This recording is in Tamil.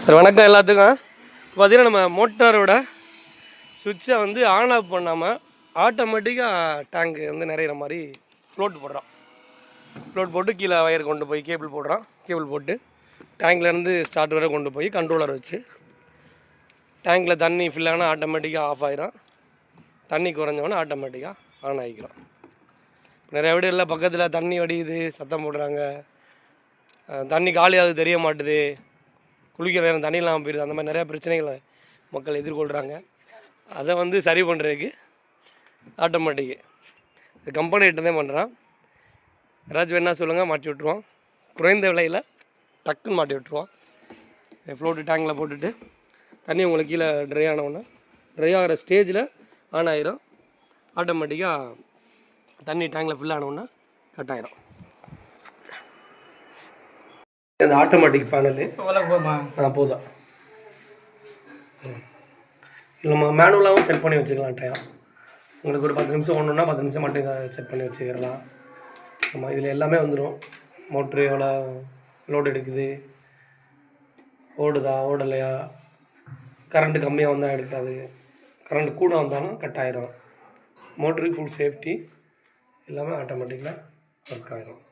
சார் வணக்கம் எல்லாத்துக்கும். பார்த்தீங்கன்னா நம்ம மோட்டாரோட சுவிட்சை வந்து ஆன் ஆஃப் பண்ணாமல் ஆட்டோமேட்டிக்காக டேங்க் வந்து நிறையிற மாதிரி ஃப்ளோட் போடுறோம். ஃப்ளோட் போட்டு கீழே வயர் கொண்டு போய் கேபிள் போடுறோம். கேபிள் போட்டு டேங்க்லேருந்து ஸ்டார்ட் வரை கொண்டு போய் கண்ட்ரோலர் வச்சு டேங்கில் தண்ணி ஃபில் ஆனால் ஆட்டோமேட்டிக்காக ஆஃப் ஆகிரும். தண்ணி குறைஞ்சோன்னே ஆட்டோமேட்டிக்காக ஆன் ஆகிக்கிறோம். நிறைய வீடுகளில் பக்கத்தில் தண்ணி வடியுது, சத்தம் போடுறாங்க, தண்ணி காலியாகுது தெரிய மாட்டுது, குளிக்கிற நேரம் தண்ணி இல்லாமல் போயிடுது. அந்த மாதிரி நிறையா பிரச்சனைகளை மக்கள் எதிர்கொள்கிறாங்க. அதை வந்து சரி பண்ணுறதுக்கு ஆட்டோமேட்டிக்கு இது கம்பெனிகிட்டே பண்ணுறான். யாராச்சும் வேணா சொல்லுங்கள், மாட்டி விட்ருவோம். குறைந்த விலையில் டக்குன்னு மாட்டி விட்ருவோம். ஃப்ளோட்டு டேங்கில் போட்டுட்டு தண்ணி உங்களுக்கு கீழே ட்ரை ஆனவுடனே ட்ரை ஆகிற ஸ்டேஜில் ஆன் ஆகிரும். ஆட்டோமேட்டிக்காக தண்ணி டேங்கில் ஃபில் ஆனவுடனே கட் ஆகிரும். இந்த ஆட்டோமேட்டிக் பேனலு போதும். இல்லைம்மா மேனுவலாகவும் செட் பண்ணி வச்சுக்கலாம். டைம் உங்களுக்கு ஒரு 10 நிமிஷம் ஒன்றுன்னா 10 நிமிஷம் மட்டும் இதை செட் பண்ணி வச்சுக்கலாம். ஆமாம், இதில் எல்லாமே வந்துடும். மோட்ரு எவ்வளோ லோடு எடுக்குது, ஓடுதா ஓடலையா, கரண்ட்டு கம்மியாக வந்தால் எடுக்காது, கரண்ட் கூட வந்தாலும் கட் ஆகிரும். மோட்ருக்கு ஃபுல் சேஃப்டி, எல்லாமே ஆட்டோமேட்டிக்காக ஒர்க் ஆகிரும்.